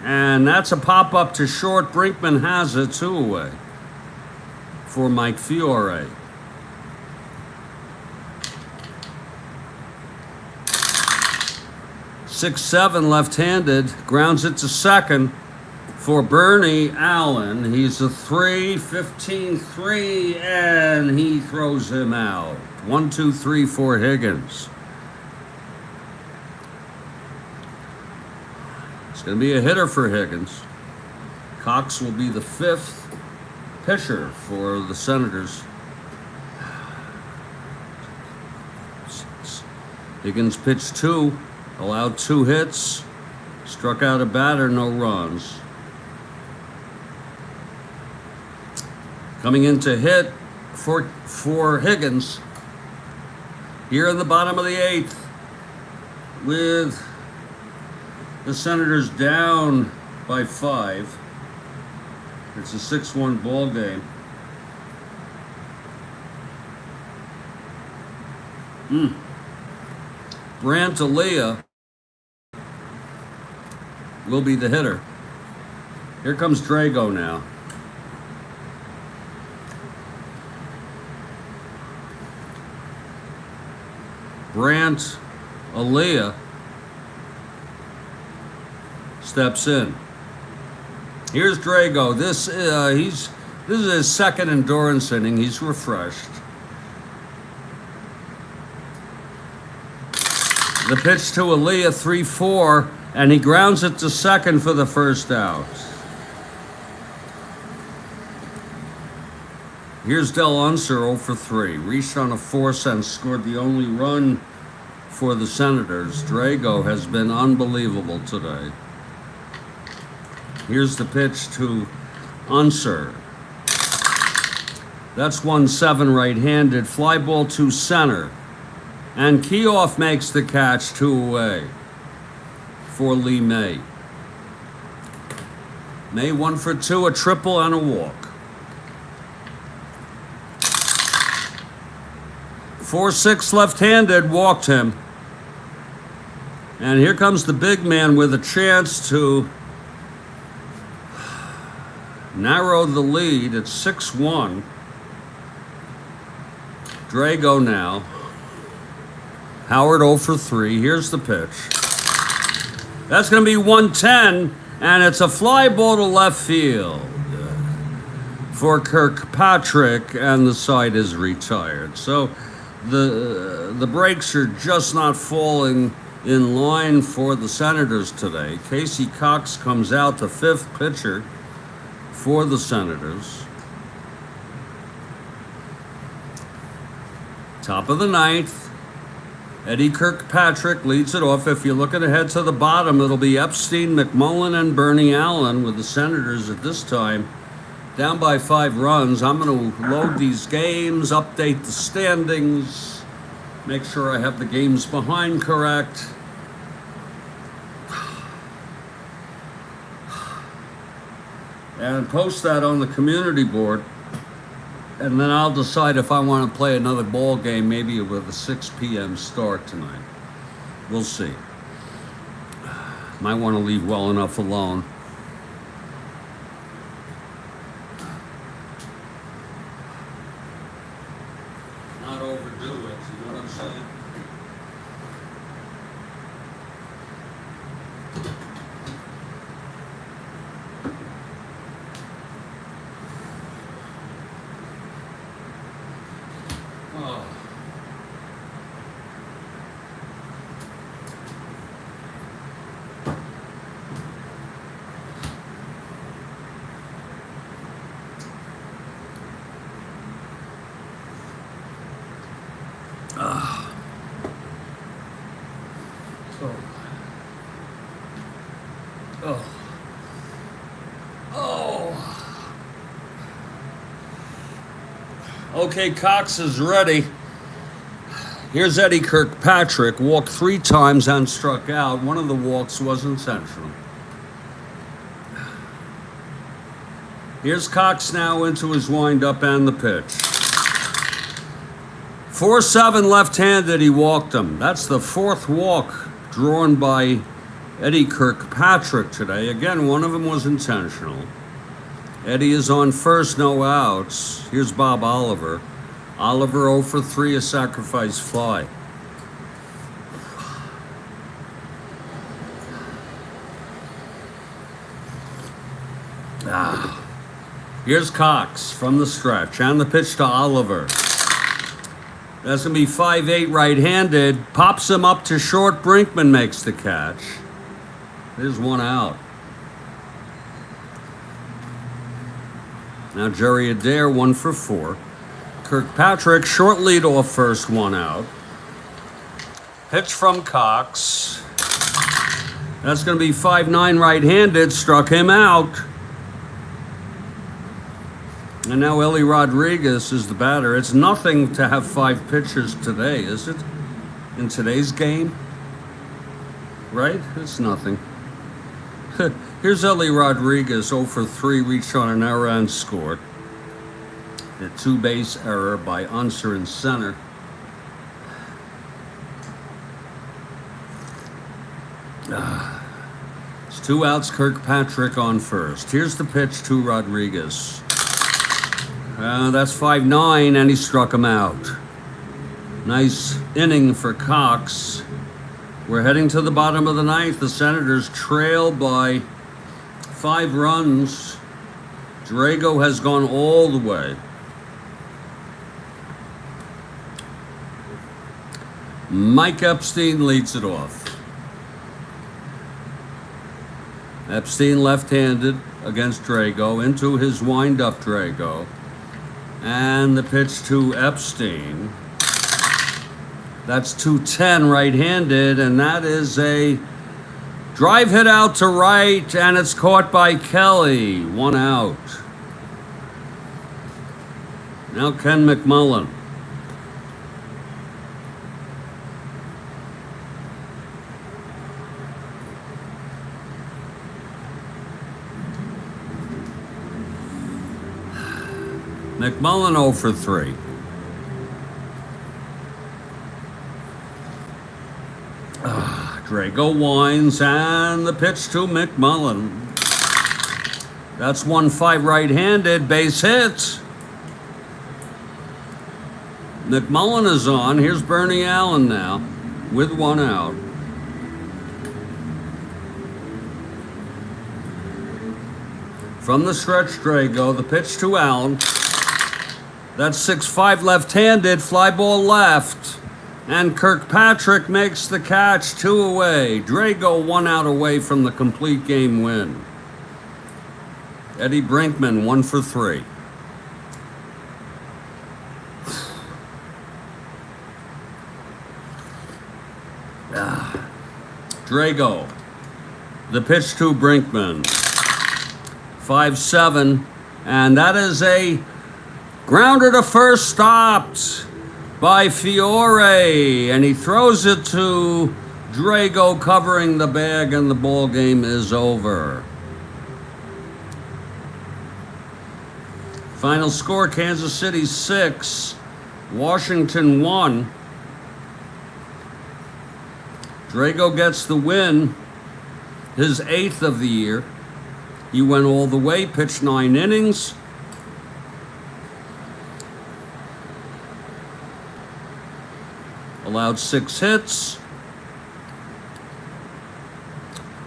and that's a pop-up to short. Brinkman has it, 2 away for Mike Fiore. 6-7 left-handed, grounds it to second for Bernie Allen. He's a 3-15-3, and he throws him out. 1-2-3 for Higgins. It's going to be a hitter for Higgins. Cox will be the 5th pitcher for the Senators. Higgins pitched 2. Allowed 2 hits, struck out a batter, no runs. Coming in to hit for Higgins here in the bottom of the 8th with the Senators down by 5. It's a 6-1 ball game. Brant Aaliyah will be the hitter. Here comes Drago now. Brant Aaliyah steps in. Here's Drago. This is his 2nd endurance inning. He's refreshed. The pitch to Aaliyah, 3-4, and he grounds it to second for the first out. Here's Del Unser 0 for 3. Reached on a force and scored the only run for the Senators. Drago has been unbelievable today. Here's the pitch to Unser. That's 1-7 right-handed. Fly ball to center. And Keough makes the catch, 2 away for Lee May. May 1 for 2, a triple and a walk. 4-6 left-handed, walked him. And here comes the big man with a chance to narrow the lead. It's 6-1. Drago now. Howard 0 for 3. Here's the pitch. That's going to be 110, and it's a fly ball to left field for Kirkpatrick, and the side is retired. So the breaks are just not falling in line for the Senators today. Casey Cox comes out, the 5th pitcher for the Senators. Top of the 9th. Eddie Kirkpatrick leads it off. If you're looking ahead to the bottom, it'll be Epstein, McMullen, and Bernie Allen, with the Senators at this time down by 5 runs. I'm going to load these games, update the standings, make sure I have the games behind correct. And post that on the community board. And then I'll decide if I want to play another ball game, maybe with a 6 p.m. start tonight. We'll see. Might want to leave well enough alone. Not overdo it, you know what I'm saying? Oh. Oh. Oh. Okay, Cox is ready. Here's Eddie Kirkpatrick. Walked 3 times and struck out. One of the walks was intentional. Here's Cox now into his windup and the pitch. 4-7 left-handed, he walked him. That's the 4th walk drawn by Eddie Kirkpatrick today. Again, one of them was intentional. Eddie is on first, no outs. Here's Bob Oliver. Oliver 0 for 3, a sacrifice fly. Here's Cox from the stretch, and the pitch to Oliver. That's going to be 5-8 right-handed. Pops him up to short. Brinkman makes the catch. There's 1 out. Now Jerry Adair 1 for 4. Kirkpatrick, short lead off first, 1 out. Pitch from Cox. That's going to be 5-9 right-handed. Struck him out. And now Ellie Rodriguez is the batter. It's nothing to have 5 pitchers today, is it? In today's game? Right? It's nothing. Here's Ellie Rodriguez, 0 for 3, reached on an error and scored. A 2-base error by Unser in center. It's 2 outs, Kirkpatrick on first. Here's the pitch to Rodriguez. That's 5-9, and he struck him out. Nice inning for Cox. We're heading to the bottom of the 9th. The Senators trail by 5 runs. Drago has gone all the way. Mike Epstein leads it off. Epstein left-handed against Drago, into his wind-up Drago. And the pitch to Epstein. That's 2-10 right-handed, and that is a drive hit out to right, and it's caught by Kelly. 1 out. Now Ken McMullen. McMullen 0 for 3. Drago winds, and the pitch to McMullen. That's 1-5 right-handed, base hit. McMullen is on. Here's Bernie Allen now with 1 out. From the stretch, Drago, the pitch to Allen. That's 6-5 left-handed, fly ball left. And Kirkpatrick makes the catch, 2 away. Drago 1 out away from the complete game win. Eddie Brinkman 1 for 3. Drago. The pitch to Brinkman. 5-7. And that is a grounder to first, stopped by Fiore. And he throws it to Drago, covering the bag, and the ball game is over. Final score, Kansas City 6, Washington 1. Drago gets the win, his 8th of the year. He went all the way, pitched 9 innings. Allowed 6 hits.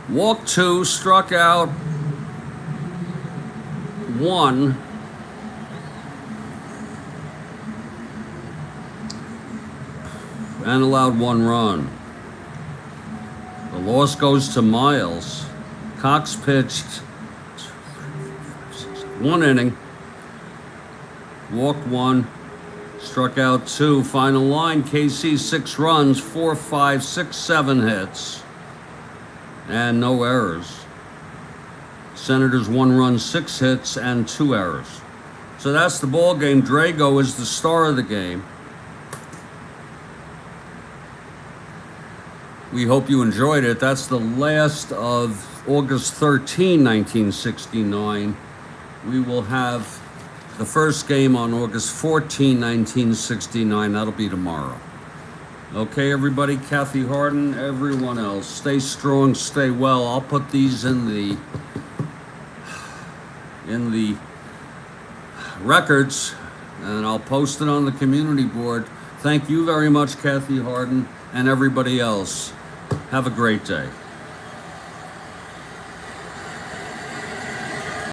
Walked 2, struck out 1. And allowed 1 run. The loss goes to Miles. Cox pitched 1 inning, walked 1, struck out 2. Final line, KC 6 runs, 4, 5, 6, 7 hits, and no errors. Senators 1 run, 6 hits, and 2 errors. So that's the ball game. Drago is the star of the game. We hope you enjoyed it. That's the last of August 13, 1969. We will have the first game on August 14, 1969. That'll be tomorrow. Okay, everybody, Kathy Harden, everyone else, stay strong, stay well. I'll put these in the records, and I'll post it on the community board. Thank you very much, Kathy Harden, and everybody else. Have a great day.